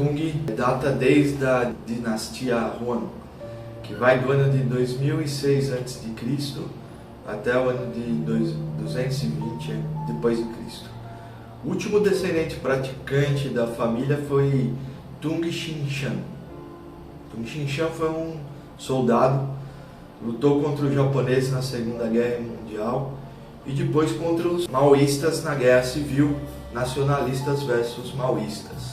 Tung data desde a dinastia Yuan, que vai do ano de 2006 a.C. até o ano de 220 depois de Cristo. O último descendente praticante da família foi Tung Xinshan. Tung Xinshan foi um soldado, lutou contra os japoneses na Segunda Guerra Mundial e depois contra os maoístas na Guerra Civil, nacionalistas versus maoístas.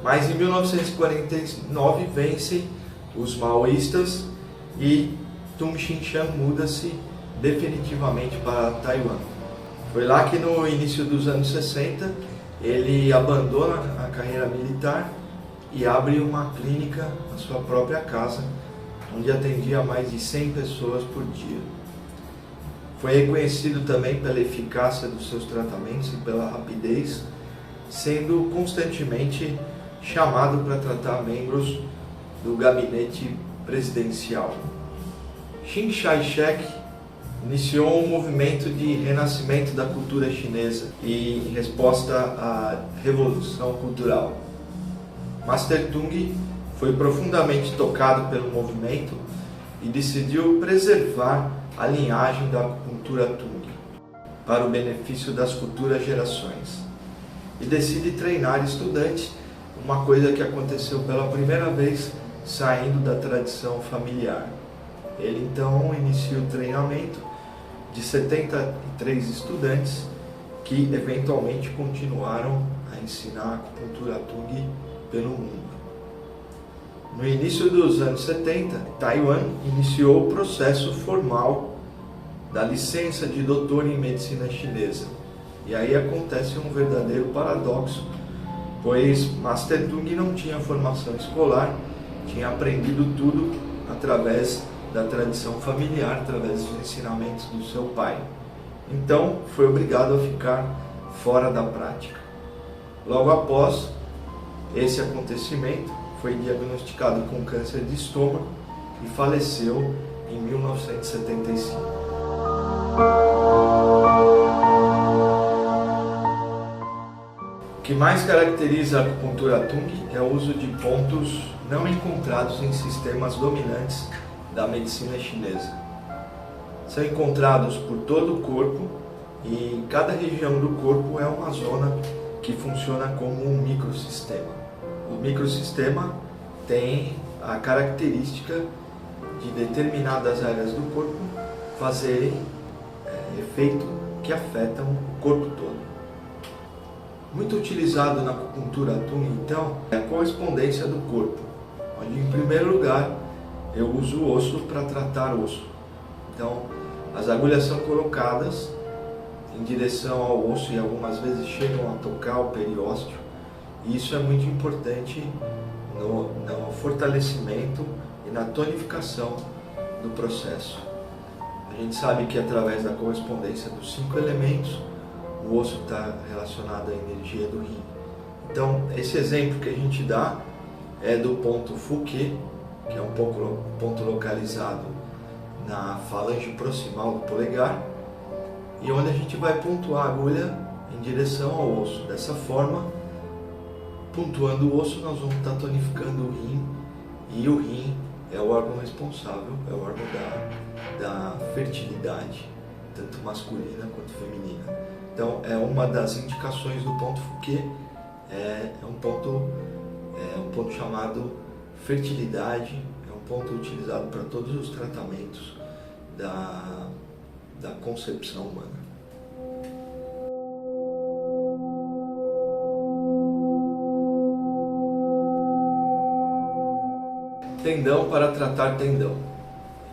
Mas em 1949 vencem os maoístas e Tung Xinshan muda-se definitivamente para Taiwan. Foi lá que no início dos anos 60 ele abandona a carreira militar e abre uma clínica na sua própria casa, onde atendia mais de 100 pessoas por dia. Foi reconhecido também pela eficácia dos seus tratamentos e pela rapidez, sendo constantemente chamado para tratar membros do gabinete presidencial. Chiang Kai-shek iniciou um movimento de renascimento da cultura chinesa e em resposta à Revolução Cultural. Master Tung foi profundamente tocado pelo movimento e decidiu preservar a linhagem da acupuntura Tung para o benefício das futuras gerações e decide treinar estudantes, uma coisa que aconteceu pela primeira vez saindo da tradição familiar. Ele então inicia o treinamento de 73 estudantes que eventualmente continuaram a ensinar a acupuntura Tung pelo mundo. No início dos anos 70, Taiwan iniciou o processo formal da licença de doutor em medicina chinesa. E aí acontece um verdadeiro paradoxo, pois Master Tung não tinha formação escolar, tinha aprendido tudo através da tradição familiar, através dos ensinamentos do seu pai. Então foi obrigado a ficar fora da prática. Logo após esse acontecimento, foi diagnosticado com câncer de estômago e faleceu em 1975. O que mais caracteriza a acupuntura Tung é o uso de pontos não encontrados em sistemas dominantes da medicina chinesa. São encontrados por todo o corpo e cada região do corpo é uma zona que funciona como um microsistema. O microsistema tem a característica de determinadas áreas do corpo fazerem efeito que afetam o corpo todo. Muito utilizado na acupuntura Tung, então, é a correspondência do corpo, onde em primeiro lugar eu uso o osso para tratar o osso. Então, as agulhas são colocadas em direção ao osso e algumas vezes chegam a tocar o periósteo. E isso é muito importante no fortalecimento e na tonificação do processo. A gente sabe que através da correspondência dos 5 elementos, o osso está relacionado à energia do yin. Então, esse exemplo que a gente dá é do ponto Fuke, que é um ponto localizado na falange proximal do polegar, e onde a gente vai pontuar a agulha em direção ao osso. Dessa forma, pontuando o osso, nós vamos estar tonificando o rim, e o rim é o órgão responsável, é o órgão da fertilidade, tanto masculina quanto feminina. Então, é uma das indicações do ponto Fuke, é um ponto chamado fertilidade, é um ponto utilizado para todos os tratamentos da concepção humana. Tendão para tratar tendão.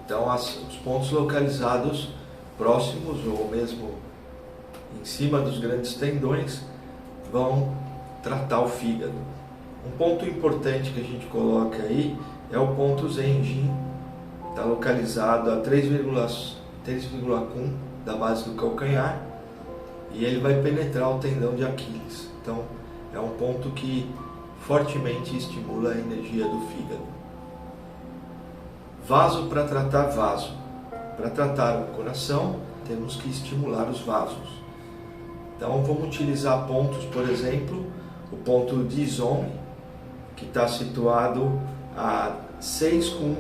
Então, os pontos localizados próximos ou mesmo em cima dos grandes tendões vão tratar o fígado. Um ponto importante que a gente coloca aí é o ponto Zenjin, está localizado a 3,1 da base do calcanhar e ele vai penetrar o tendão de Aquiles. Então é um ponto que fortemente estimula a energia do fígado. Vaso para tratar vaso. Para tratar o coração, temos que estimular os vasos. Então vamos utilizar pontos, por exemplo, o ponto Dizome, que está situado a 6,1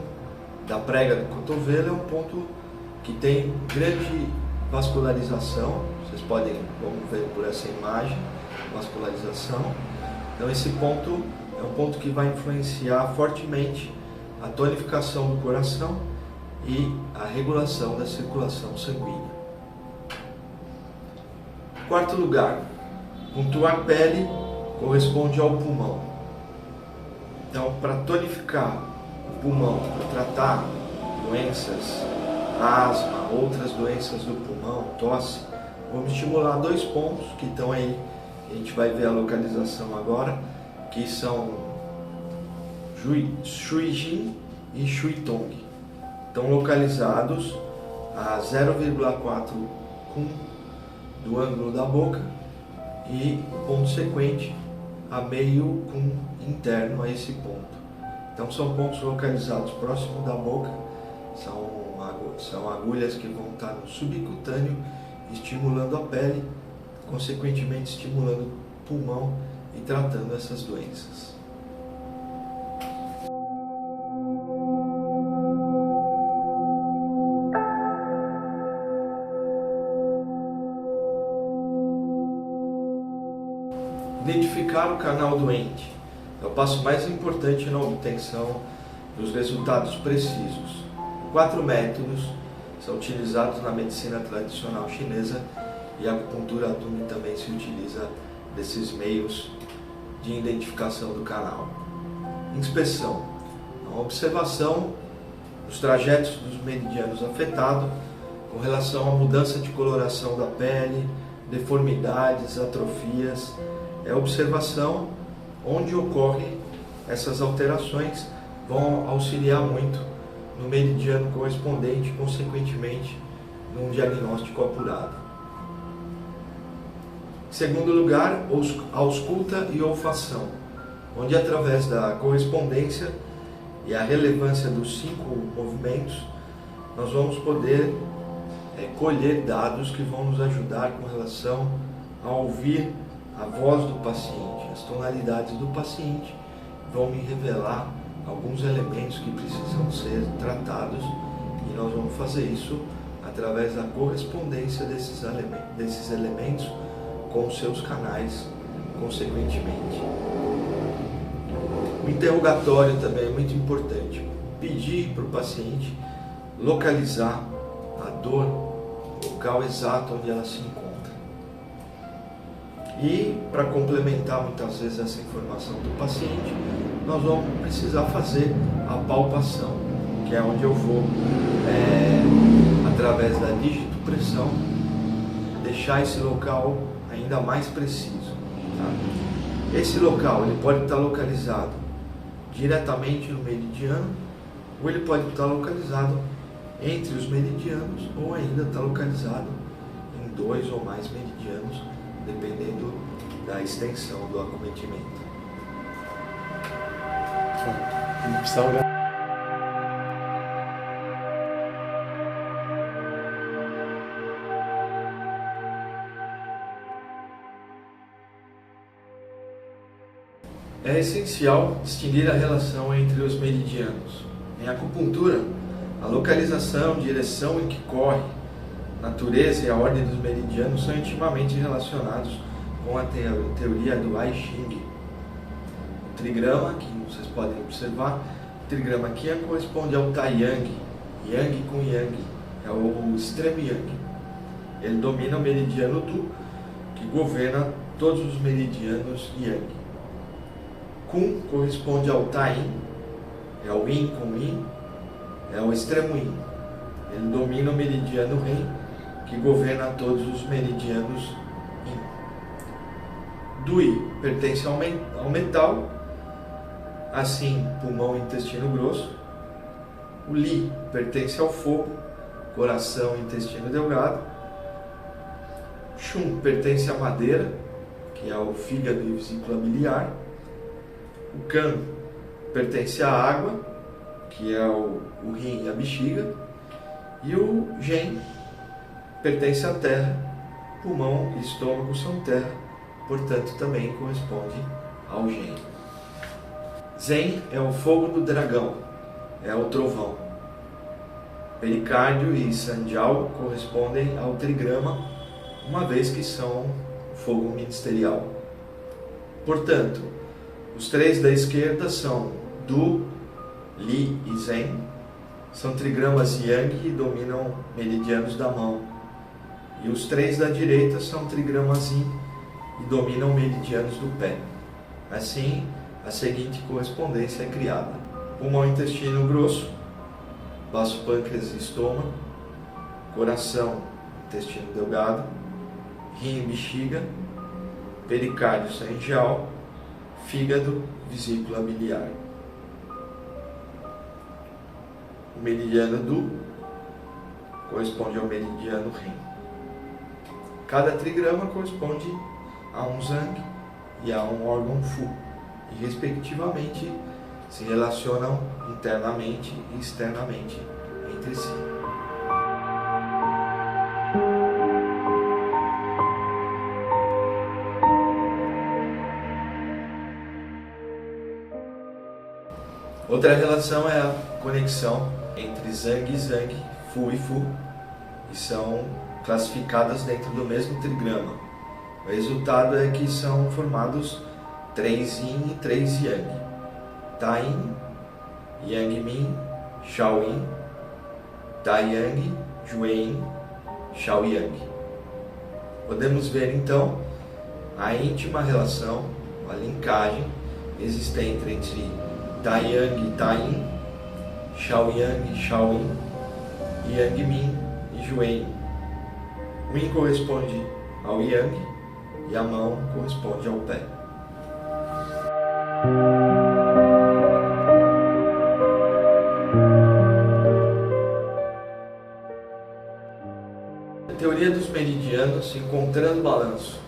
da prega do cotovelo, é um ponto que tem grande vascularização. Vocês podem, vamos ver por essa imagem, vascularização. Então esse ponto é um ponto que vai influenciar fortemente a tonificação do coração e a regulação da circulação sanguínea. Quarto lugar, pontuar pele corresponde ao pulmão. Então, para tonificar o pulmão, para tratar doenças, asma, outras doenças do pulmão, tosse, vamos estimular dois pontos que estão aí, a gente vai ver a localização agora, que são Shuijin e Shuitong. Estão localizados a 0,4 Kun do ângulo da boca e o ponto sequente a meio Kun interno a esse ponto. Então são pontos localizados próximo da boca, são agulhas que vão estar no subcutâneo, estimulando a pele, consequentemente estimulando o pulmão e tratando essas doenças. Identificar o canal doente é o passo mais importante na obtenção dos resultados precisos. 4 métodos são utilizados na medicina tradicional chinesa e a acupuntura Atumi também se utiliza desses meios de identificação do canal. Inspeção, a observação dos trajetos dos meridianos afetados com relação à mudança de coloração da pele, deformidades, atrofias. É a observação onde ocorrem essas alterações, vão auxiliar muito no meridiano correspondente, consequentemente, num diagnóstico apurado. Em segundo lugar, a ausculta e olfação, onde através da correspondência e a relevância dos 5 movimentos, nós vamos poder colher dados que vão nos ajudar com relação a ouvir a voz do paciente. As tonalidades do paciente vão me revelar alguns elementos que precisam ser tratados e nós vamos fazer isso através da correspondência desses elementos com os seus canais, consequentemente. O interrogatório também é muito importante. Pedir para o paciente localizar a dor, o local exato onde ela se encontra. E, para complementar muitas vezes essa informação do paciente, nós vamos precisar fazer a palpação, que é onde eu vou, através da digitopressão, deixar esse local ainda mais preciso. Tá? Esse local ele pode estar localizado diretamente no meridiano, ou ele pode estar localizado entre os meridianos, ou ainda estar localizado em 2 ou mais meridianos, dependendo da extensão do acometimento. Não precisa olhar. É essencial distinguir a relação entre os meridianos. Em acupuntura, a localização, direção em que corre, natureza e a ordem dos meridianos são intimamente relacionados com a teoria do I Ching. O trigrama, que vocês podem observar, o trigrama aqui corresponde ao Tai Yang, Yang com Yang, é o extremo Yang. Ele domina o meridiano Du, que governa todos os meridianos Yang. Kun corresponde ao Tai Yin, é o Yin com Yin, é o extremo Yin. Ele domina o meridiano Ren, que governa todos os meridianos Yin. Dui pertence ao metal, assim pulmão e intestino grosso. O Li pertence ao fogo, coração e intestino delgado. Shun pertence à madeira, que é o fígado e vesícula biliar. O Kan pertence à água, que é o rim e a bexiga. E o Gen pertence à terra. Pulmão e estômago são terra, portanto também corresponde ao Gen. Zen é o fogo do dragão, é o trovão. Pericárdio e Sanjiao correspondem ao trigrama, uma vez que são fogo ministerial. Portanto, os três da esquerda são Du, Li e Zen, são trigramas Yang e dominam meridianos da mão. E os três da direita são trigramas Yin e dominam meridianos do pé. Assim, a seguinte correspondência é criada: pulmão, intestino grosso, baço, pâncreas e estômago, coração, intestino delgado, rim e bexiga, pericárdio, sanjiao, fígado, vesícula biliar. O meridiano Du corresponde ao meridiano rim. Cada trigrama corresponde a um Zang e a um órgão Fu, e respectivamente se relacionam internamente e externamente entre si. Outra relação é a conexão entre Zang e Zang, Fu e Fu, e são classificadas dentro do mesmo trigrama. O resultado é que são formados 3 Yin e 3 Yang: Tai-Yin, Yang-Min, Shao-Yin, Tai-Yang, Jue-Yin, Shao-Yang. Podemos ver então a íntima relação, a linkagem existente entre Tai-Yang e Tai-Yin, Shao-Yang e Shao-Yin, Yang-Min e Jue-Yin. O Yin corresponde ao Yang e a mão corresponde ao pé. A teoria dos meridianos encontrando balanço.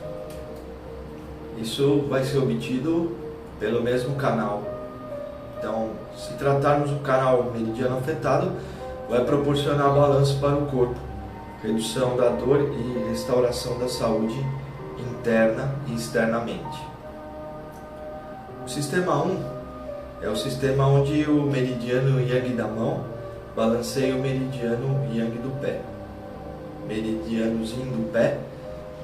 Isso vai ser obtido pelo mesmo canal. Então, se tratarmos o canal meridiano afetado, vai proporcionar balanço para o corpo, redução da dor e restauração da saúde interna e externamente. O sistema 1 é o sistema onde o meridiano Yang da mão balanceia o meridiano Yang do pé. Meridiano Yin do pé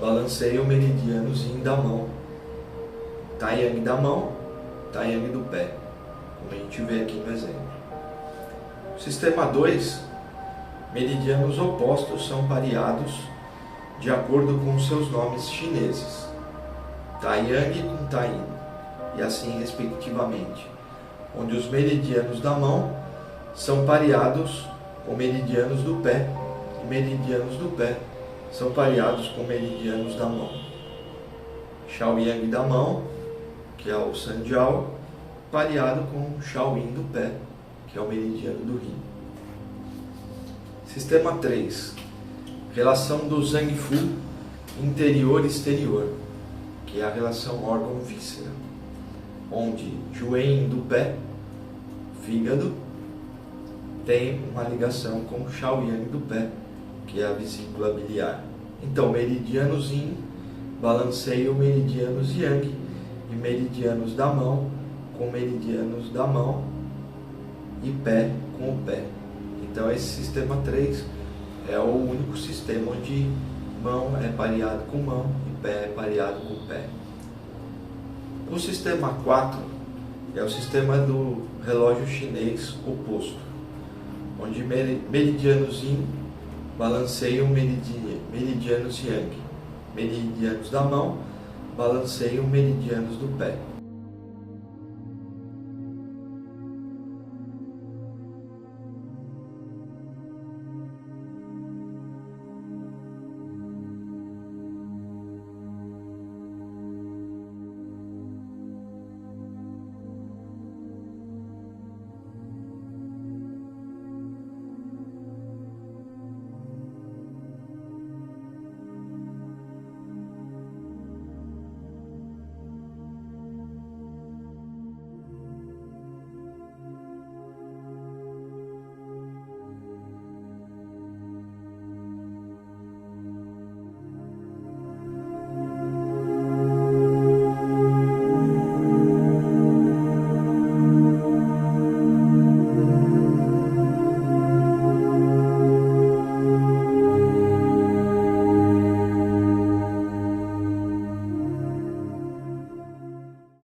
balanceia o meridiano Yin da mão. Tai-Yang da mão, Tai-Yang do pé, como a gente vê aqui no exemplo. O sistema 2, meridianos opostos são pareados de acordo com seus nomes chineses, Tai-Yang com Tai-Yin, e assim respectivamente, onde os meridianos da mão são pareados com meridianos do pé, e meridianos do pé são pareados com meridianos da mão. Shao-Yang da mão, que é o Sanjiao, pareado com Shao-Yin do pé, que é o meridiano do rim. Sistema 3, relação do Zang Fu interior-exterior, que é a relação órgão-víscera, onde Jue-Yin do pé, fígado, tem uma ligação com Shao-Yang do pé, que é a vesícula biliar. Então, meridianos Yin balanceiam meridianos Yang e meridianos da mão com meridianos da mão e pé com o pé. Então, esse sistema 3 é o único sistema onde mão é pareado com mão e pé é pareado com pé. O sistema 4 é o sistema do relógio chinês oposto, onde meridianos Yin balanceiam meridianos Yang, meridianos da mão balanceiam meridianos do pé.